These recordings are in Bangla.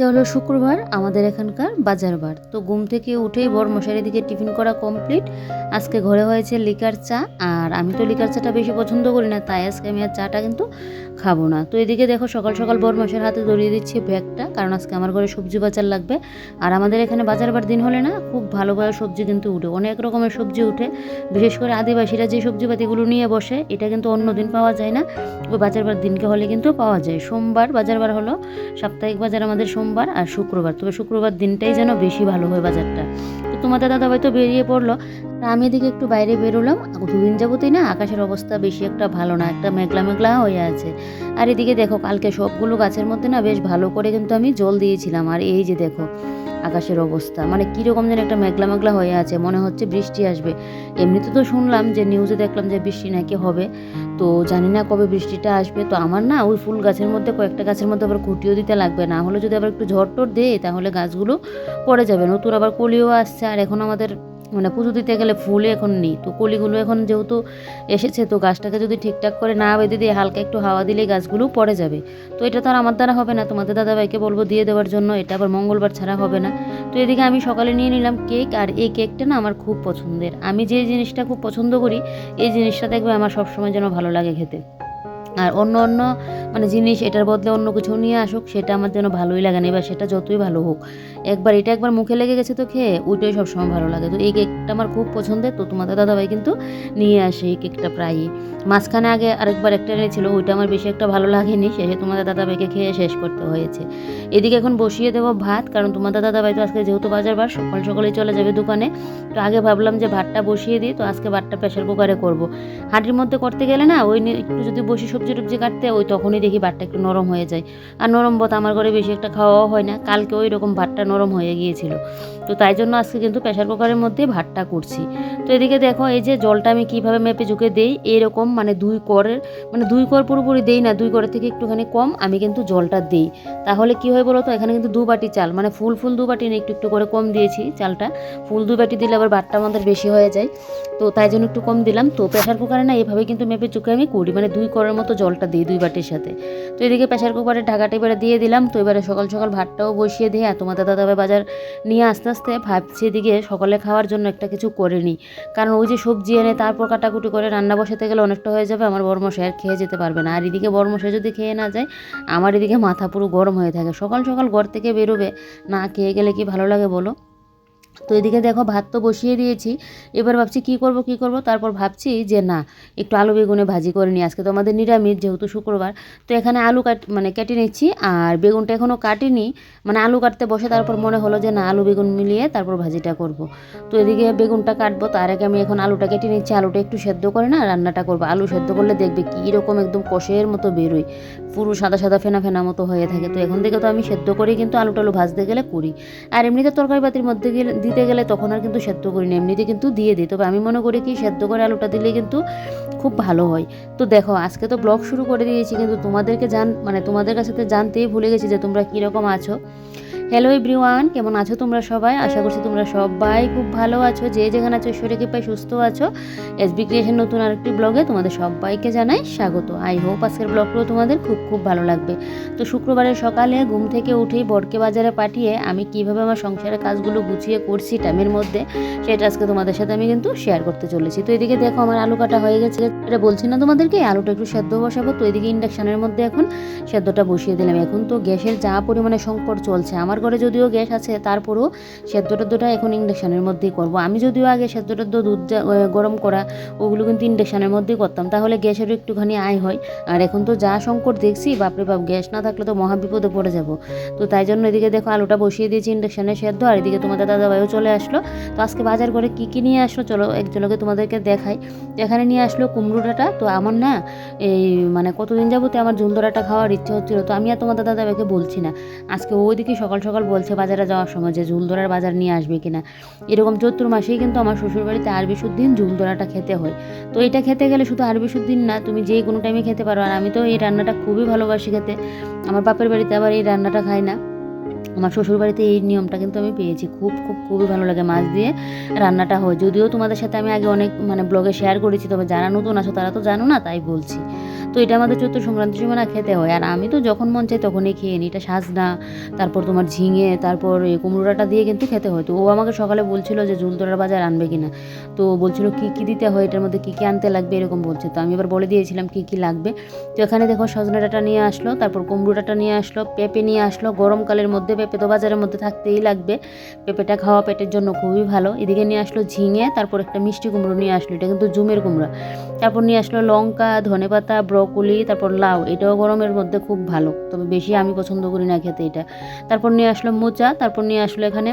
হলো শুক্রবার, আমাদের এখানকার বাজার বার। তো ঘুম থেকে উঠেই বরমশাইয়ের দিকে টিফিন করা কমপ্লিট। আজকে ঘরে হয়েছে লিকার চা, আর আমি তো লিকার চাটা বেশি পছন্দ করি না, তাই আজকে আমি আর চাটা কিন্তু খাবো না। তো এদিকে দেখো সকাল সকাল বরমশাইয়ের হাতে ধরিয়ে দিচ্ছি ব্যাগটা, কারণ আজকে আমার ঘরে সবজি বাজার লাগবে। আর আমাদের এখানে বাজার বার দিন হলে না খুব ভালো ভালো সবজি কিন্তু উঠে, অনেক রকমের সবজি উঠে। বিশেষ করে আদিবাসীরা যে সবজিপাতিগুলো নিয়ে বসে, এটা কিন্তু অন্য দিন পাওয়া যায় না, ওই বাজার বার দিনকে হলে কিন্তু পাওয়া যায়। সোমবার বাজার বার হলো, সাপ্তাহিক বাজার আমাদের সোমবার আর শুক্রবার, তবে শুক্রবার দিনটাই যেন বেশি ভালো হয় বাজারটা। তো তোমাদের দাদাভাই তো বেরিয়ে পড়লো, আমি এদিকে একটু বাইরে বেরোলাম। দুদিন যাবতই না আকাশের অবস্থা বেশি একটা ভালো না, একটা মেঘলা মেঘলা হয়ে আছে। আর এদিকে দেখো কালকে সবগুলো গাছের মধ্যে না বেশ ভালো করে কিন্তু আমি জল দিয়েছিলাম, আর এই যে দেখো আকাশের অবস্থা মানে কীরকম যেন একটা মেঘলা মেঘলা হয়ে আছে, মনে হচ্ছে বৃষ্টি আসবে। এমনিতে তো শুনলাম যে নিউজে দেখলাম যে বৃষ্টি নাকি হবে, তো জানি না কবে বৃষ্টিটা আসবে। তো আমার না ওই ফুল গাছের মধ্যে কয়েকটা গাছের মধ্যে আবার খুঁটিও দিতে লাগবে, না হলে যদি আবার একটু ঝড় টড় দেয় তাহলে গাছগুলো পড়ে যাবে। নতুন আবার কলিও আসছে, আর এখন আমাদের মানে পুজো দিতে গেলে ফুলে এখন নেই, তো কলিগুলো এখন যেহেতু এসেছে, তো গাছটাকে যদি ঠিকঠাক করে না বেঁধে দিয়ে হালকা একটু হাওয়া দিলেই গাছগুলো পড়ে যাবে। তো এটা তো আর আমার দ্বারা হবে না, তোমাদের দাদাভাইকে বলবো দিয়ে দেওয়ার জন্য, এটা আবার মঙ্গলবার ছাড়া হবে না। তো এদিকে আমি সকালে নিয়ে নিলাম কেক, আর এই কেকটা না আমার খুব পছন্দের। আমি যে জিনিসটা খুব পছন্দ করি এই জিনিসটা দেখবে আমার সবসময় যেন ভালো লাগে খেতে। আর অন্য অন্য মানে জিনিস এটার বদলে অন্য কিছু নিয়ে আসুক, সেটা আমার যেন ভালোই লাগে না, এবার সেটা যতই ভালো হোক। একবার মুখে লেগে গেছে তো খেয়ে ওইটাই সবসময় ভালো লাগে। তো এই কেকটা আমার খুব পছন্দের, তো তোমাদের দাদাভাই কিন্তু নিয়ে আসে এই কেকটা প্রায়ই। মাঝখানে আগে আরেকবার একটা এনেছিল, ওইটা আমার বেশি একটা ভালো লাগেনি, শেষে তোমাদের দাদাভাইকে খেয়ে শেষ করতে হয়েছে। এদিকে এখন বসিয়ে দেবো ভাত, কারণ তোমাদের দাদাভাই তো আজকে যেহেতু বাজার বার সকাল সকালেই চলে যাবে দোকানে। তো আগে ভাবলাম যে ভাতটা বসিয়ে দিই, তো আজকে ভাতটা প্রেশার কুকারে করবো। হাঁড়ির মধ্যে করতে গেলে না ওই একটু যদি বসি সবজি টবজি কাটতে, ওই তখনই দেখি ভাতটা একটু নরম হয়ে যায়, আর নরম ভাত আমার ঘরে বেশি একটা খাওয়াও হয় না। কালকে ওই রকম ভাতটা নরম হয়ে গিয়েছিল, তো তাই জন্য আজকে কিন্তু প্রেশার কুকারের মধ্যে ভাতটা করছি। তো এদিকে দেখো এই যে জলটা আমি কিভাবে মেপে ঝুঁকে দেই, এরকম মানে দুই কর পুরোপুরি দেই না, 2 করের থেকে একটুখানি কম আমি কিন্তু জলটা দিই। তাহলে কি হয় বলো তো, এখানে কিন্তু 2 বাটি চাল, মানে ফুল 2 বাটি না, একটু একটু করে কম দিয়েছি চালটা। ফুল 2 বাটি দিলে আবার ভাতটা আমাদের বেশি হয়ে যায়, তো তাই জন্য একটু কম দিলাম। তো প্রেশার কুকারে না এভাবে কিন্তু মেপে চুকে আমি করি, মানে 2 করের মতো জলটা দিই 2 বাটির সাথে। তো এদিকে প্রেশার কুকারে ঢাকাটা এবারে দিয়ে দিলাম। তো এবারে সকাল সকাল ভাতটাও বসিয়ে দিয়ে, আর তোমাদের দাদাভাই বাজার নিয়ে আস্তে আস্তে ভাবছি এদিকে সকালে খাওয়ার জন্য একটা কিছু করে নিই, কারণ ওই যে সবজি এনে তারপর কাটাকুটি করে রান্না বসাতে গেলে অনেকটা হয়ে যাবে, আমার বরমশাই আর খেয়ে যেতে পারবে না। আর এদিকে বরমশাই যদি খেয়ে না যায়, আমার এদিকে মাথা পুরো গরম হয়ে থাকে। সকাল সকাল ঘর থেকে বেরোবে না খেয়ে গেলে কি ভালো লাগে বলো। তো এদিকে দেখো ভাত তো বসিয়ে দিয়েছি, এবার ভাবছি কি করব। তারপর ভাবছি যে না, একটু আলু বেগুনে ভাজি করে নিই, আজকে তো আমাদের নিরামিষ যেহেতু শুক্রবার। তো এখানে আলু কেটে নিচ্ছি, আর বেগুনটা এখনও কাটিনি, মানে আলু কাটতে বসে তারপর মনে হলো যে না আলু বেগুন মিলিয়ে তারপর ভাজিটা করব। তো এদিকে বেগুনটা কাটবো, তার আগে আমি এখন আলুটা কেটে নিচ্ছি। আলুটা একটু সেদ্ধ করে না রান্নাটা করবো, আলু সেদ্ধ করলে দেখবে কীরকম একদম কষের মতো বেরোয়, পুরো সাদা সাদা ফেনা ফেনা মতো হয়ে থাকে। তো এখন থেকে তো আমি সেদ্ধ করেই কিন্তু আলু টালু ভাজতে গেলে করি, আর এমনিতে তরকারি পাতির মধ্যে দিতে গেলে তখন আর কিন্তু সেদ্ধ করি না, এমনিতে কিন্তু দিয়ে দিই। তবে আমি মনে করি কি সেদ্ধ করে আলুটা দিলে কিন্তু খুব ভালো হয়। তো দেখো আজকে তো ব্লগ শুরু করে দিয়েছি, কিন্তু তোমাদের কাছে তো জানতেই ভুলে গেছি যে তোমরা কীরকম আছো। হ্যালো এভরিওয়ান, কেমন আছো তোমরা সবাই? আশা করছি তোমরা সবাই খুব ভালো আছো, যে যেখানে আছো ঈশ্বরের কৃপায় সুস্থ আছো। এসবি ক্রিয়েশন নতুন আরেকটি ব্লগে তোমাদের সবাইকে জানাই স্বাগত। আই হোপ আজকের ব্লগগুলো তোমাদের খুব খুব ভালো লাগবে। তো শুক্রবারের সকালে ঘুম থেকে উঠেই বরকে বাজারে পাঠিয়ে আমি কিভাবে আমার সংসারের কাজগুলো গুছিয়ে করছি টাইমের মধ্যে, সেটা আজকে তোমাদের সাথে আমি কিন্তু শেয়ার করতে চলেছি। তো এদিকে দেখো আমার আলু কাটা হয়ে গেছে, এটা বলছি না তোমাদেরকে, আলুটা একটু সেদ্ধ বসাবো। তো এদিকে ইন্ডাকশানের মধ্যে এখন সেদ্ধটা বসিয়ে দিলাম। এখন তো গ্যাসের যা পরিমাণে সংকট চলছে, আমার ঘরে যদিও গ্যাস আছে তারপরেও সেদ্ধ টেদ্ধটা এখন ইন্ডাকশানের মধ্যেই করব। আমি যদিও আগে সেদ্ধ টেদ্ধ দুধ গরম করা ওগুলো কিন্তু ইন্ডাকশানের মধ্যেই করতাম, তাহলে গ্যাসেরও একটুখানি আয় হয়। আর এখন তো যা সংকট দেখছি, বাপরে বাপ, গ্যাস না থাকলে তো মহাবিপদে পড়ে যাব। তো তাই জন্য এদিকে দেখো আলুটা বসিয়ে দিয়েছি ইন্ডাকশানে সেদ্ধ, আর এদিকে তোমাদের দাদাভাইও চলে আসলো। তো আজকে বাজার করে কী নিয়ে আসলো চলো একজনকে তোমাদেরকে দেখাই। তো এখানে নিয়ে আসলো কুমড়ো ডাঁটা। তো আমার না এই মানে কতদিন যাবতে আমার ঝুলধরাটা খাওয়ার ইচ্ছে হচ্ছিলো, তো আমি আর তোমাদের দাদাভাইকে বলছি না। আজকে ওইদিকে সকাল সকাল বলছে বাজারে যাওয়ার সময় যে ঝুলধরার বাজার নিয়ে আসবে কিনা। এরকম চৈত্র মাসেই কিন্তু আমার শ্বশুরবাড়িতে আরবি সুদ্দিন ঝুলধরাটা খেতে হয়। তো এটা খেতে গেলে শুধু আরবি সুদ্দিন না, তুমি যে কোনো টাইমে খেতে পারো। আর আমি তো এই রান্নাটা খুবই ভালোবাসি খেতে, আমার বাপের বাড়িতে আবার এই রান্নাটা খাই না, আমার শ্বশুরবাড়িতে এই নিয়মটা কিন্তু আমি পেয়েছি। খুবই ভালো লাগে, মাছ দিয়ে রান্নাটা হয়। যদিও তোমাদের সাথে আমি আগে অনেক ব্লগে শেয়ার করেছি, তবে যারা নতুন আছো তারা তো জানো না, তাই বলছি। তো এটা আমাদের চৈত্র সংক্রান্তির সময় না খেতে হয়। আর আমি তো যখন মন চাই তখনই খেয়ে নিই। এটা সাজনা, তারপর তোমার ঝিঙে, তারপর এই কুমড়োটা দিয়ে কিন্তু খেতে হয়। তো ও আমাকে সকালে বলছিল যে ঝুলতরার বাজার আনবে কিনা, তো বলছিল কী কী দিতে হয়, এটার মধ্যে কী কী আনতে লাগবে এরকম বলছে। তো আমি এবার বলে দিয়েছিলাম কী কী লাগবে। তো এখানে দেখো সজনে ডাঁটা নিয়ে আসলো, তারপর কুমড়ো ডাঁটা নিয়ে আসলো, পেঁপে নিয়ে আসলো। গরমকালের মধ্যে পেঁপে তো বাজারের মধ্যে থাকতেই লাগবে, পেঁপেটা খাওয়া পেটের জন্য খুবই ভালো। এদিকে নিয়ে আসলো ঝিঙে, তারপর একটা মিষ্টি কুমড়ো নিয়ে আসলো, এটা কিন্তু জুমের কুমড়া। তারপর নিয়ে আসলো লঙ্কা, ধনেপাতা, ব্রকলি, তারপর লাউ, এটাও গরমের মধ্যে খুব ভালো, তবে বেশি আমি পছন্দ করি না খেতে এটা। তারপর নিয়ে আসলো মোচা, তারপর নিয়ে আসলো এখানে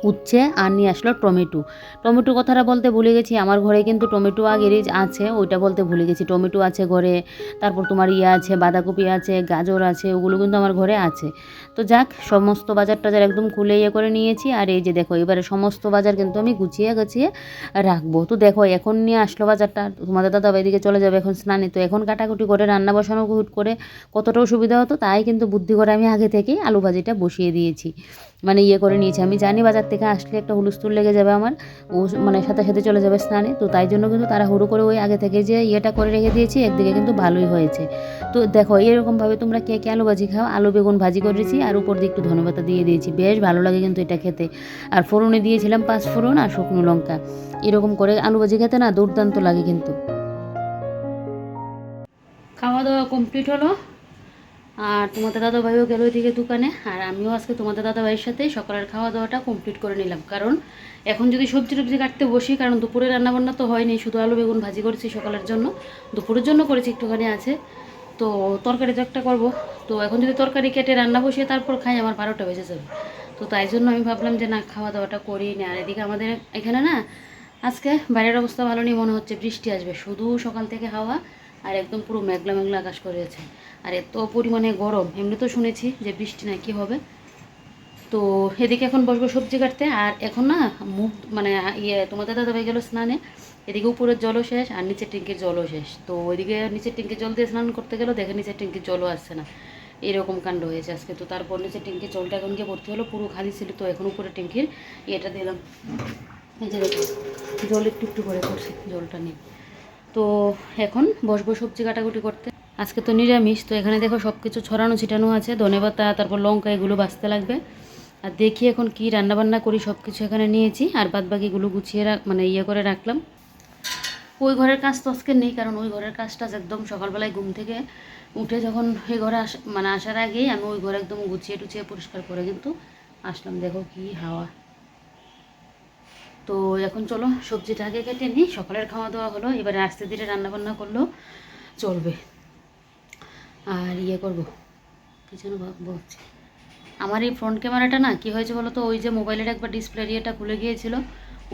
উচ্ছে, আর নিয়ে আসলো টমেটো। টমেটো কথাটা বলতে ভুলে গেছি, আমার ঘরে কিন্তু টমেটো আগেরই আছে, ওইটা বলতে ভুলে গেছি। টমেটো আছে ঘরে, তারপর তোমার ইয়ে আছে, বাঁধাকপি আছে, গাজর আছে, ওগুলো কিন্তু আমার ঘরে আছে। তো যাক, সমস্ত বাজার টাজার একদম খুলে ইয়ে করে নিয়েছি। আর এই যে দেখো, এবারে সমস্ত বাজার কিন্তু আমি গুছিয়ে গুছিয়ে রাখবো। তো দেখো এখন নিয়ে আসলো বাজারটা, তোমাদের দাদা এদিকে চলে যাবে এখন স্নানে। তো এখন কাটাকুটি করে রান্না বসানো হুট করে কতটাও সুবিধা হতো, তাই কিন্তু বুদ্ধি করে আমি আগে থেকেই আলু ভাজিটা বসিয়ে দিয়েছি, মানে ইয়ে করে নিয়েছি। আমি জানি বাজার থেকে আসলে একটা হুলস্থুল লেগে যাবে আমার, ও মানে সাথে সাথে চলে যাবে স্নানে। তো তাই জন্য কিন্তু তারা হুড়ো করে ওই আগে থেকে যে ইয়েটা করে রেখে দিয়েছি, একদিকে কিন্তু ভালোই হয়েছে। তো দেখো এরকমভাবে তোমরা কে কে আলু ভাজি খাও, আলু বেগুন ভাজি করেছি আর উপর দিয়ে একটু ধনেপাতা দিয়ে দিয়েছি, বেশ ভালো লাগে কিন্তু এটা খেতে। আর ফোড়নে দিয়েছিলাম 5 ফোড়ন আর শুকনো লঙ্কা, এরকম করে আলু ভাজি খেতে না দুর্দান্ত লাগে কিন্তু। খাওয়া দাওয়া কমপ্লিট হলো, আর তোমাদের দাদাভাইও গেল ওইদিকে দোকানে, আর আমিও আজকে তোমাদের দাদাভাইয়ের সাথে সকালের খাওয়া দাওয়াটা কমপ্লিট করে নিলাম। কারণ এখন যদি সবজি টবজি কাটতে বসি, কারণ দুপুরে রান্নাবান্না তো হয়নি, শুধু আলু বেগুন ভাজি করেছি সকালের জন্য, দুপুরের জন্য করেছি একটুখানি আছে। তো তরকারি তো একটা করবো, তো এখন যদি তরকারি কেটে রান্না বসিয়ে তারপর খাই, আমার 12টা বেজে যাবে। তো তাই জন্য আমি ভাবলাম যে না, খাওয়া দাওয়াটা করি না। আর এদিকে আমাদের এখানে না আজকে বাইরের অবস্থা ভালো নেই, মনে হচ্ছে বৃষ্টি আসবে, শুধু সকাল থেকে হাওয়া আর একদম পুরো মেঘলা মেঘলা আকাশ করেছে। আর এত পরিমাণে গরম, এমনি তো শুনেছি যে বৃষ্টি নাকি হবে। তো এদিকে এখন বসবো সবজি কাটতে। আর এখন না মুখ মানে তোমাদের দাদাভাই গেল স্নানে, এদিকে উপরের জলও শেষ আর নিচের ট্যাঙ্কির জলও শেষ। তো ওইদিকে নিচের ট্যাঙ্কির জল দিয়ে স্নান করতে গেলেও দেখে নিচের ট্যাঙ্কির জলও আসছে না, এরকম কাণ্ড হয়েছে আজকে। তো তারপর নিচের ট্যাঙ্কির জলটা এখন গিয়ে ভর্তি হলো, পুরো খালি ছিল। তো এখন উপরের ট্যাঙ্কির ইয়েটা দিলাম, এই যে দেখো জল একটু একটু করে করছে, জলটা নিয়ে। তো এখন বসবো সবজি কাটাকুটি করতে। আজকে তো নিরামিষ, তো এখানে দেখো সব কিছু ছড়ানো ছিটানো আছে, ধনেপাতা, তারপর লঙ্কা, এগুলো বাছতে লাগবে। আর দেখি এখন কি রান্নাবান্না করি, সব কিছু এখানে নিয়েছি, আর বাদ বাকিগুলো গুছিয়ে মানে ইয়ে করে রাখলাম। ওই ঘরের কাজ তো আজকে নেই, কারণ ওই ঘরের কাজটা একদম সকালবেলায় ঘুম থেকে উঠে যখন এই ঘরে মানে আসার আগেই আমি ওই ঘরে একদম গুছিয়ে টুছিয়ে পরিষ্কার করে কিন্তু আসলাম। দেখো কি হাওয়া। তো এখন চলো সবজিটা আগে কেটে নিই, সকালের খাওয়া দাওয়া হলো, এবারে আস্তে ধীরে রান্নাবান্না করলেও চলবে। আর ইয়ে করবো, কি যেন বলছি, আমার এই ফ্রন্ট ক্যামেরাটা না কী হয়েছে বলো তো, ওই যে মোবাইলের একবার ডিসপ্লে ইয়েটা খুলে গিয়েছিল,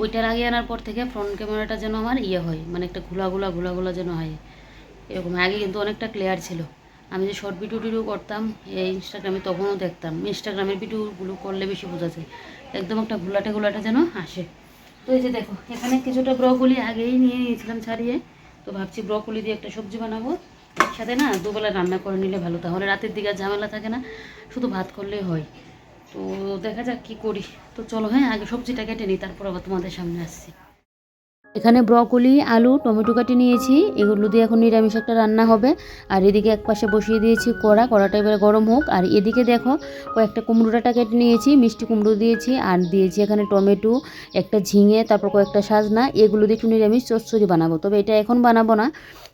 ওইটা লাগিয়ে আনার পর থেকে ফ্রন্ট ক্যামেরাটা যেন আমার ইয়ে হয়, মানে একটা ঘোলা যেন হয় এরকম। আগে কিন্তু অনেকটা ক্লিয়ার ছিল, আমি যে শর্ট ভিডিও টিডিও করতাম এই ইনস্টাগ্রামে, তখনও দেখতাম ইনস্টাগ্রামের ভিডিওগুলো করলে বেশি বোঝা যায়, একদম একটা ঘোলাটে যেন আসে। তো এই যে দেখো এখানে কিছুটা ব্রকলি আগেই নিয়ে নিয়েছিলাম ছাড়িয়ে, তো ভাবছি ব্রকলি দিয়ে একটা সবজি বানাবো, একসাথে না দুবেলা রান্না করে নিলে ভালো, তাহলে রাতের দিকে ঝামেলা থাকে না, শুধু ভাত করলেই হয়। তো দেখা যাক কী করি। তো চলো হ্যাঁ, আগে সবজিটা কেটে নিই, তারপর আবার তোমাদের সামনে আসছি। এখানে ব্রকলি, আলু, টমেটো কাটি নিয়েছি, এগুলো দিয়ে এখন নিরামিষ একটা রান্না হবে। আর এদিকে এক পাশে বসিয়ে দিয়েছি কড়াটা এবারে গরম হোক। আর এদিকে দেখো কয়েকটা কুমড়ো ডাঁটা কেটে নিয়েছি, মিষ্টি কুমড়ো দিয়েছি, আর দিয়েছি এখানে টমেটো, একটা ঝিঙে, তারপর কয়েকটা সাজনা, এগুলো দিয়ে একটু নিরামিষ চচ্চড়ি বানাবো। তবে এটা এখন বানাবো না,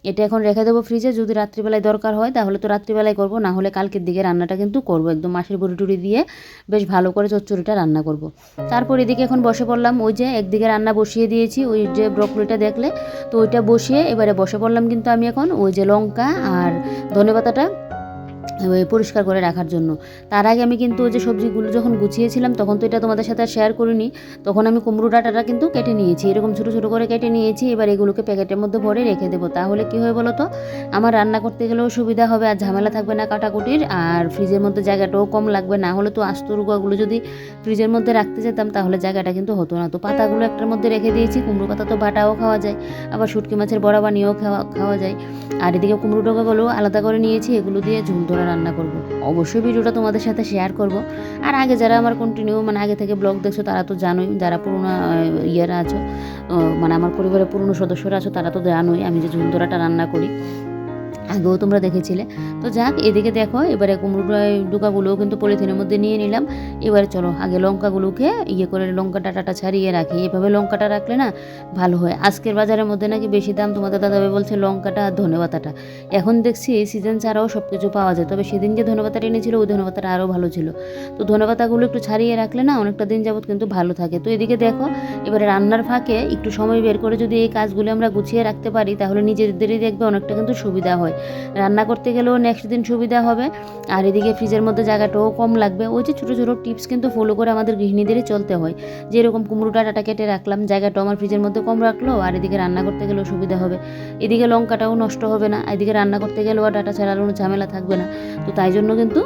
এটা এখন রেখে দেবো ফ্রিজে, যদি রাত্রিবেলায় দরকার হয় তাহলে তো রাত্রিবেলায় করবো, না হলে কালকের দিকে রান্নাটা কিন্তু করবো, একদম মাছের বড়ি টুড়ি দিয়ে বেশ ভালো করে চচ্চড়িটা রান্না করব। তারপর এদিকে এখন বসে পড়লাম, ওই যে একদিকে রান্না বসিয়ে দিয়েছি, ওই যে ব্রকলিটা দেখলে, তো ওইটা বসিয়ে এবারে বসে পড়লাম কিন্তু আমি এখন ওই যে লঙ্কা আর ধনেপাতাটা পরিষ্কার করে রাখার জন্য। তার আগে আমি কিন্তু ওই যে সবজিগুলো যখন গুছিয়েছিলাম তখন তো এটা তোমাদের সাথে আর শেয়ার করিনি, তখন আমি কুমড়ো ডাঁটাটা কিন্তু কেটে নিয়েছি, এরকম ছোটো ছোটো করে কেটে নিয়েছি। এবার এগুলোকে প্যাকেটের মধ্যে ভরে রেখে দেবো, তাহলে কী হয় বলো তো, আমার রান্না করতে গেলেও সুবিধা হবে, আর ঝামেলা থাকবে না কাটাকুটির, আর ফ্রিজের মধ্যে জায়গাটাও কম লাগবে। না হলে তো আস্ত রুগাগুলো যদি ফ্রিজের মধ্যে রাখতে যেতাম তাহলে জায়গাটা কিন্তু হতো না। তো পাতাগুলো একটার মধ্যে রেখে দিয়েছি, কুমড়ো পাতা তো বাটাও খাওয়া যায়, আবার শুটকি মাছের বড়া বানিয়েও খাওয়া যায়। আর এদিকে কুমড়ো ডোকাগুলো আলাদা করে নিয়েছি, এগুলো দিয়ে ঝুল ধরে রান্না করব। অবশ্যই ভিডিওটা তোমাদের সাথে শেয়ার করব। আর আগে যারা আমার কন্টিনিউ মানে আগে থেকে ব্লগ দেখছো তারা তো জানোই, যারা পুরোনো ইয়েরা আছো, মানে আমার পরিবারের পুরনো সদস্যরা আছো তারা তো জানোই আমি যে ঝুল ধরাটা রান্না করি। আগেও তোমরা দেখেছিলে। তো যাক, এদিকে দেখো এবারে কুমড়ো ডুকাগুলোও কিন্তু পলিথিনের মধ্যে নিয়ে নিলাম। এবারে চলো আগে লঙ্কাগুলোকে করে লঙ্কা ডাঁটাটা ছাড়িয়ে রাখি। এভাবে লঙ্কাটা রাখলে না ভালো হয়। আজকের বাজারের মধ্যে নাকি বেশি দাম, তোমাদের দাদাভাই বলছে লঙ্কাটা আর ধনেপাতাটা। এখন দেখছি সিজন ছাড়াও সব কিছু পাওয়া যায়, তবে সেদিন যে ধনেপাতাটা এনেছিল ওই ধনেপাতাটা আরও ভালো ছিল। তো ধনেপাতাগুলো একটু ছাড়িয়ে রাখলে না অনেকটা দিন যাবত কিন্তু ভালো থাকে। তো এদিকে দেখো এবারে রান্নার ফাঁকে একটু সময় বের করে যদি এই কাজগুলো আমরা গুছিয়ে রাখতে পারি তাহলে নিজেদেরই দেখবে অনেকটা কিন্তু সুবিধা হয়। রান্না করতে গেলেও নেক্সট দিন সুবিধা হবে, আর এদিকে ফ্রিজের মধ্যে জায়গাটাও কম লাগবে। ওই যে ছোটো ছোটো টিপস কিন্তু ফলো করে আমাদের গৃহিণীদেরই চলতে হয়। যেরকম কুমড়োটা ডাটা কেটে রাখলাম, জায়গাটাও আমার ফ্রিজের মধ্যে কম রাখলো, আর এদিকে রান্না করতে গেলেও সুবিধা হবে। এদিকে লঙ্কাটাও নষ্ট হবে না, এদিকে রান্না করতে গেলেও আর ডাটা ছাড়ানোর ঝামেলা থাকবে না। তো তাই জন্য কিন্তু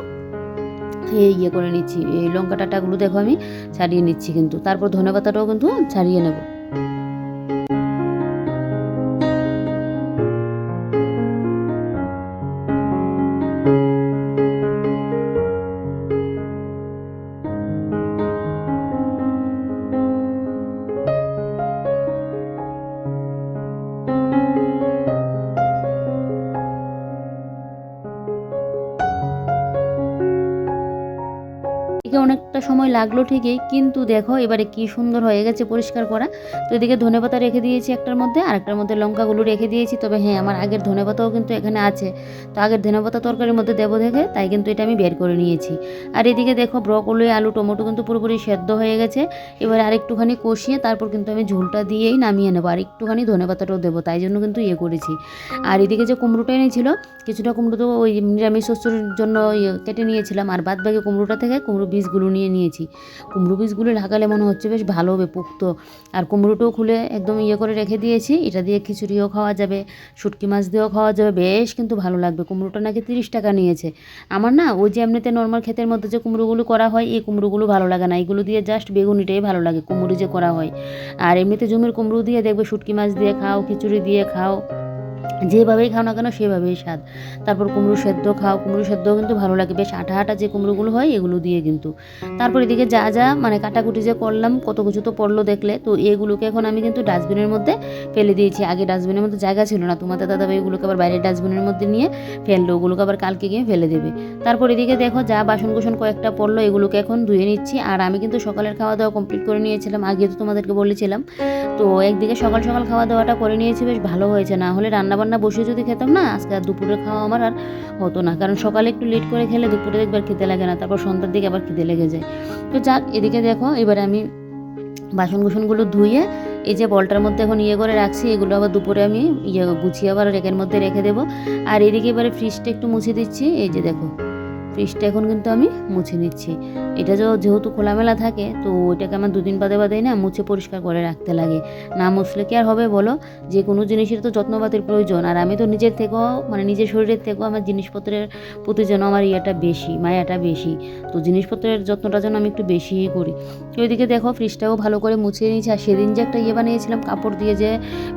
করে নিচ্ছি, এই লঙ্কা ডাটাগুলো দেখো আমি ছাড়িয়ে নিচ্ছি কিন্তু, তারপর ধনেপাতাটাও কিন্তু ছাড়িয়ে নেব। অনেকটা সময় লাগলো ঠিকই, কিন্তু দেখো এবারে কি সুন্দর হয়ে গেছে পরিষ্কার করা। তো এদিকে ধনেপাতা রেখে দিয়েছি একটার মধ্যে, আর একটার মধ্যে লঙ্কাগুলো রেখে দিয়েছি। তবে হ্যাঁ, আমার আগের ধনেপাতাও কিন্তু এখানে আছে, তো আগের ধনেপাতা তরকারির মধ্যে দেবো দেখে তাই কিন্তু এটা আমি বের করে নিয়েছি। আর এদিকে দেখো ব্রকলি, আলু, টমেটো কিন্তু পুরোপুরি সেদ্ধ হয়ে গেছে। এবার আরেকটুখানি কষিয়ে তারপর কিন্তু আমি ঝোলটা দিয়েই নামিয়ে নেবো, আর একটুখানি ধনেপাতাটাও দেবো, তাই জন্য কিন্তু করেছি। আর এদিকে যে কুমড়োটা এনেছিল, কিছুটা কুমড়ো তো ওই নিরামিষ শস্যের জন্য কেটে নিয়েছিলাম, আর বাদ বাকি কুমড়োটা থেকে কুমড়ো বীজগুলো নিয়েছি। কুমড়ো বীজগুলো ঢাকালে মনে হচ্ছে বেশ ভালো হবে পোক্ত। আর কুমড়োটাও খুলে একদম করে রেখে দিয়েছি। এটা দিয়ে খিচুড়িও খাওয়া যাবে, শুটকি মাছ দিয়েও খাওয়া যাবে, বেশ কিন্তু ভালো লাগবে। কুমড়োটা নাকি 30 টাকা নিয়েছে। আমার না ওই যে এমনিতে নর্মাল ক্ষেতের মধ্যে যে কুমড়োগুলো করা হয় এই কুমড়োগুলো ভালো লাগে না, এগুলো দিয়ে জাস্ট বেগুনিটাই ভালো লাগে কুমড়ো যে করা হয়। আর এমনিতে জমির কুমড়ো দিয়ে দেখবে শুটকি মাছ দিয়ে খাও, খিচুড়ি দিয়ে খাও, যেভাবেই খাও না কেন সেভাবেই স্বাদ। তারপর কুমড়ো সেদ্ধ খাও, কুমড়ো সেদ্ধও কিন্তু ভালো লাগে, বেশ আঠা আঠা যে কুমড়োগুলো হয় এগুলো দিয়ে কিন্তু। তারপর এদিকে যা যা কাটাকুটি যে করলাম কত কিছু তো পড়লো দেখলে। তো এগুলোকে এখন আমি কিন্তু ডাস্টবিনের মধ্যে ফেলে দিয়েছি। আগে ডাস্টবিনের মধ্যে জায়গা ছিল না, তোমাদের দাদাভাই এগুলোকে আবার বাইরের ডাস্টবিনের মধ্যে নিয়ে ফেললো, ওগুলোকে আবার কালকে গিয়ে ফেলে দেবে। তারপর এদিকে দেখো যা বাসন কোসন কয়েকটা পড়লো এগুলোকে এখন ধুয়ে নিচ্ছি। আর আমি কিন্তু সকালের খাওয়া দাওয়া কমপ্লিট করে নিয়েছিলাম, আগে তো তোমাদেরকে বলেছিলাম। তো একদিকে সকাল সকাল খাওয়া দাওয়াটা করে নিয়েছি, বেশ ভালো হয়েছে। না হলে রান্নাবান্না বসে যদি খেতাম না আজকে আর দুপুরে খাওয়া আমার আর হতো না, কারণ সকালে একটু লেট করে খেলে দুপুরে একবার খেতে লাগে না, তারপর সন্ধ্যার দিকে আবার খেতে লেগে যায়। তো যাক, এদিকে দেখো এবারে আমি বাসন কুসনগুলো ধুয়ে এই যে বলটার মধ্যে এখন করে রাখছি, এগুলো আবার দুপুরে আমি গুছিয়ে আবার রেকের মধ্যে রেখে দেবো। আর এদিকে এবারে ফ্রিজটা একটু মুছে দিচ্ছি। এই যে দেখো ফ্রিজটা এখন কিন্তু আমি মুছে নিচ্ছি। এটা যেহেতু খোলামেলা থাকে তো ওইটাকে আমার 2 দিন বাদে বাদেই না মুছে পরিষ্কার করে রাখতে লাগে। না মুছলে কি আর হবে বলো? যে কোনো জিনিসের তো যত্নপাতির প্রয়োজন। আর আমি তো নিজের থেকেও নিজের শরীরের থেকেও আমার জিনিসপত্রের প্রতি যেন আমার বেশি, মায়াটা বেশি। তো জিনিসপত্রের যত্নটা যেন আমি একটু বেশিই করি। তো ওইদিকে দেখো ফ্রিজটাও ভালো করে মুছে নিয়েছি। আর সেদিন যে একটা বানিয়েছিলাম কাপড় দিয়ে, যে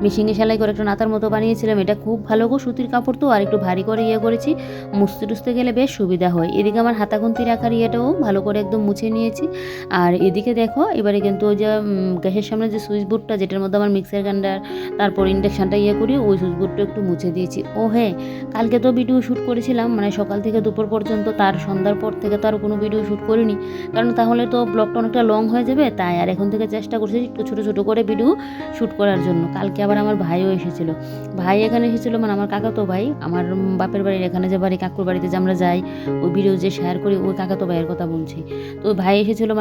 মেশিনে সেলাই করে একটা নাতার মতো বানিয়েছিলাম, এটা খুব ভালো গো, সুতির কাপড় তো, আর একটু ভারী করে করেছি, মুছতে টুছতে গেলে বেশ সুবিধা হয়। এদিকে আমার হাতা খুন্তি রাখার ভালো করে একদম মুছে নিয়েছি। আর এদিকে দেখো এবারে কিন্তু ওই যে গ্যাসের সামনে যে সুইচ বোর্ডটা, যেটার মধ্যে আমার মিক্সার গ্রাইন্ডার তারপর ইন্ডাকশানটা করি, ওই সুইচ বোর্ডটা একটু মুছে দিয়েছি। ও হ্যাঁ, কালকে তো ভিডিও শ্যুট করেছিলাম, সকাল থেকে দুপুর পর্যন্ত, তার সন্ধ্যার পর থেকে তো আর কোনো ভিডিও শ্যুট করিনি, কারণ তাহলে তো ব্লগটা অনেকটা লং হয়ে যাবে। তাই আর এখন থেকে চেষ্টা করছি একটু ছোটো ছোটো করে ভিডিও শ্যুট করার জন্য। কালকে আবার আমার ভাইও এসেছিলো, ভাই এখানে এসেছিলো, আমার কাকাতো ভাই, আমার বাপের বাড়ির এখানে যে বাড়ি, কাকুর বাড়িতে যে আমরা যাই ওই ভিডিও যে শেয়ার করি, ওই কাকাতো ভাইয়ের কথা বলছি। তো ভাই এসেছিলো,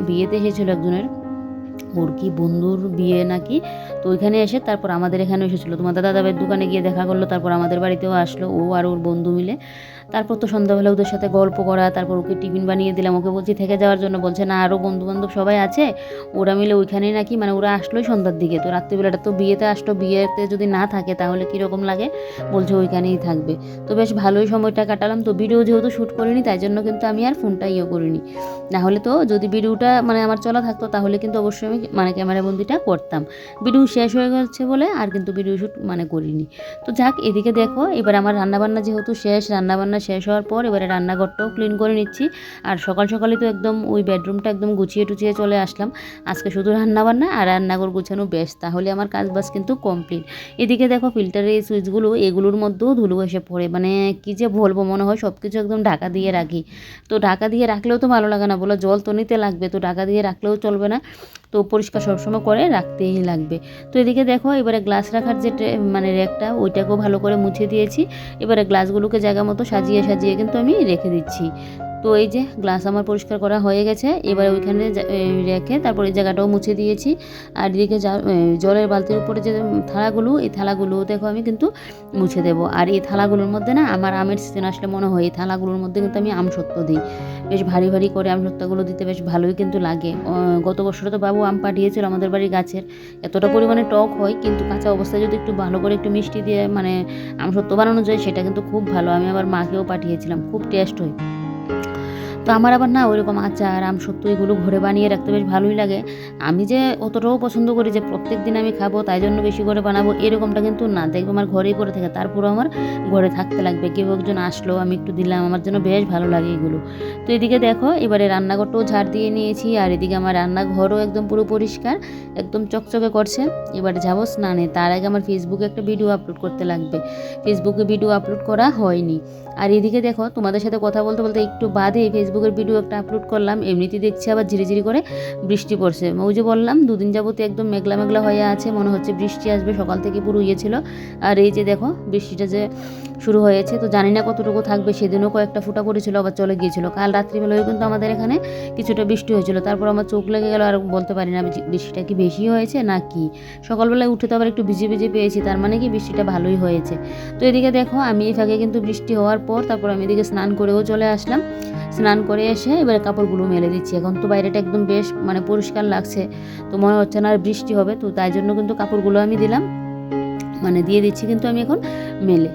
বিয়েতে এসেছিলো একজনের, ওর কি বন্ধুর বিয়ে নাকি। তো ওইখানে এসে তারপর আমাদের এখানে এসেছিলো, তোমাদের দাদাভাইয়ের দোকানে গিয়ে দেখা করলো, তারপর আমাদের বাড়িতেও আসলো ও আর ওর বন্ধু মিলে। তারপর তো সন্ধ্যাবেলা ওদের সাথে গল্প করা, তারপর ওকে টিফিন বানিয়ে দিলাম, ওকে বলছি থেকে যাওয়ার জন্য, বলছে না আরও বন্ধুবান্ধব সবাই আছে, ওরা মিলে ওইখানেই নাকি, ওরা আসলোই সন্ধ্যার দিকে। তো রাত্রিবেলাটা তো বিয়েতে আসলো, বিয়েতে যদি না থাকে তাহলে কীরকম লাগে, বলছে ওইখানেই থাকবে। তো বেশ ভালোই সময়টা কাটালাম। তো ভিডিও যেহেতু শ্যুট করিনি তাই জন্য কিন্তু আমি আর ফোনটা করিনি, নাহলে তো যদি ভিডিওটা আমার চলা থাকতো তাহলে কিন্তু অবশ্যই আমি ক্যামেরা বন্দিটা করতাম। ভিডিও শেষ হয়ে গেছে বলে আর কিন্তু ভিডিও শ্যুট করিনি। তো যাক, এদিকে দেখো এবার আমার রান্নাবান্না যেহেতু শেষ, রান্নাবান্না শেষ হওয়ার পর এবারে রান্নাঘরটাও ক্লিন করে নিচ্ছি। আর সকাল সকালে তো একদম ওই বেডরুমটা একদম গুছিয়ে টুচিয়ে চলে আসলাম। আজকে শুধু রান্নাবান্না আর রান্নাঘর গুছানো বেশ, তাহলে আমার কাজ বাজ কিন্তু কমপ্লিট। এদিকে দেখো ফিল্টারের এই সুইচগুলো, এগুলোর মধ্যেও ধুলো এসে পড়ে, মানে কী যে বলবো, মনে হয় সব কিছু একদম ঢাকা দিয়ে রাখি। তো ঢাকা দিয়ে রাখলেও তো ভালো লাগে না, বলো জল তো নিতে লাগবে, তো ঢাকা দিয়ে রাখলেও চলবে না, তো পরিষ্কার সবসময় করে রাখতেই লাগবে। তো এদিকে দেখো এবারে গ্লাস রাখার যে মানে র্যাকটা, ওইটাকেও ভালো করে মুছে দিয়েছি। এবারে গ্লাসগুলোকে জায়গা মতো সাজিয়ে সাজিয়ে কিন্তু আমি রেখে দিচ্ছি। তো এই যে গ্লাস আমার পরিষ্কার করা হয়ে গেছে, এবারে ওইখানে রেখে তারপর এই জায়গাটাও মুছে দিয়েছি। আর এদিকে জলের বালতির উপরে যে থালাগুলো, এই থালাগুলো দেখো আমি কিন্তু মুছে দেবো। আর এই থালাগুলোর মধ্যে না, আমার আমের সিজন আসলে মনে হয় এই থালাগুলোর মধ্যে কিন্তু আমি আমসত্ত্ব দিই, বেশ ভারী ভারী করে আমসত্ত্বগুলো দিতে বেশ ভালোই কিন্তু লাগে। গত বছরে তো বাবু আম পাঠিয়েছিল আমাদের বাড়ির গাছের, এতটা পরিমাণে টক হয়, কিন্তু কাঁচা অবস্থায় যদি একটু ভালো করে একটু মিষ্টি দিয়ে মানে আমসত্ত্ব বানানো যায়, সেটা কিন্তু খুব ভালো। আমি আবার মাকেও পাঠিয়েছিলাম, খুব টেস্ট হয়। তো আমার আবার না ওইরকম আচার আমসত্ত্ব এগুলো ঘরে বানিয়ে রাখতে বেশ ভালোই লাগে। আমি যে অতটাও পছন্দ করি যে প্রত্যেক দিন আমি খাবো তাই জন্য বেশি করে বানাবো, এরকমটা কিন্তু না। দেখবো আমার ঘরেই করে থাকে, তারপরেও আমার ঘরে থাকতে লাগবে, কেউ একজন আসলো আমি একটু দিলাম, আমার জন্য বেশ ভালো লাগে এগুলো। তো এদিকে দেখো এবারে রান্নাঘরটাও ঝাড় দিয়ে নিয়েছি, আর এদিকে আমার রান্নাঘরও একদম পুরো পরিষ্কার, একদম চকচকে করছে। এবারে যাবো স্নানে, তার আগে আমার ফেসবুকে একটা ভিডিও আপলোড করতে লাগবে, ফেসবুকে ভিডিও আপলোড করা হয়নি। আর এদিকে দেখো তোমাদের সাথে কথা বলতে বলতে একটু বাদে ফেসবুকের ভিডিও একটা আপলোড করলাম, এমনিতেই দেখছি আবার ঝিরিঝিরি করে বৃষ্টি পড়ছে। ওই যে বললাম দুদিন যাবতে একদম মেঘলা মেঘলা হয়ে আছে, মনে হচ্ছে বৃষ্টি আসবে, সকাল থেকে পুরো ইয়ে ছিল। আর এই যে দেখো বৃষ্টিটা যে শুরু হয়েছে, তো জানি না কতটুকু থাকবে, সেদিনও কয়েকটা ফুটা পড়েছিল আবার চলে গিয়েছিল। কাল রাত্রিবেলায় কিন্তু আমাদের এখানে কিছুটা বৃষ্টি হয়েছিল, তারপর আমার চোখ লেগে গেল, আর বলতে পারি না বৃষ্টিটা কি বেশি হয়েছে না কি। সকালবেলায় উঠে তো আবার একটু ভিজে ভিজে পেয়েছি, তার মানে কি বৃষ্টিটা ভালোই হয়েছে। তো এদিকে দেখো আমি এই ফাঁকে কিন্তু বৃষ্টি হওয়ার পর তারপর আমি এদিকে স্নান করেও চলে আসলাম। স্নান করে এসে এবারে কাপড়গুলো মেলে দিচ্ছি। এখন তো বাইরেটা একদম বেশ মানে পরিষ্কার লাগছে, তো মনে হচ্ছে না আর বৃষ্টি হবে, তো তাই জন্য কিন্তু কাপড়গুলো আমি দিলাম, মানে দিয়ে দিচ্ছি কিন্তু আমি এখন মেলে।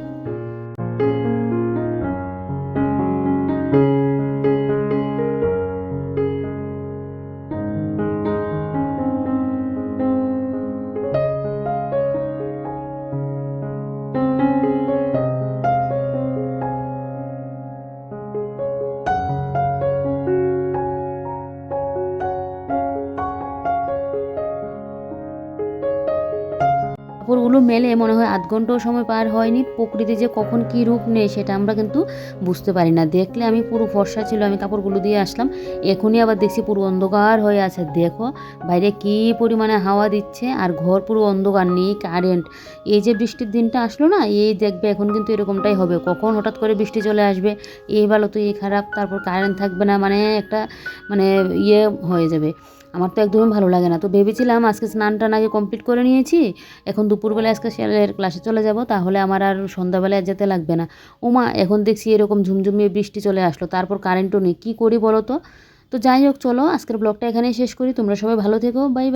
কাপড়গুলো মেলে মনে হয় আধ ঘন্টাও সময় পার হয়নি, প্রকৃতি যে কখন কী রূপ নেয় সেটা আমরা কিন্তু বুঝতে পারি না। দেখলে আমি পুরো ফর্সা ছিল, আমি কাপড়গুলো দিয়ে আসলাম, এখনই আবার দেখছি পুরো অন্ধকার হয়ে আছে। দেখো বাইরে কী পরিমাণে হাওয়া দিচ্ছে, আর ঘর পুরো অন্ধকার, নেই কারেন্ট। এই যে বৃষ্টির দিনটা আসলো না, এই দেখবে এখন কিন্তু এরকমটাই হবে, কখন হঠাৎ করে বৃষ্টি চলে আসবে, এই ভালো তো এই খারাপ, তারপর কারেন্ট থাকবে না, মানে একটা মানে ইয়ে হয়ে যাবে। আমার তো একদমই ভালো লাগে না। তো ভেবেছিলাম আজকে স্নানটা আগে কমপ্লিট করে নিয়েছি, এখন দুপুরবেলা আজকে ছেলের ক্লাসে চলে যাব, তাহলে আমার আর সন্ধ্যাবেলায় যেতে লাগবে না। ওমা এখন দেখছি এরকম ঝুমঝুমিয়ে বৃষ্টি চলে আসলো, তারপর কারেন্টও নেই, কী করি বলো তো। তো যাই হোক, চলো আজকের ব্লগটা এখানেই শেষ করি, তোমরা সবাই ভালো থেকো, বাই।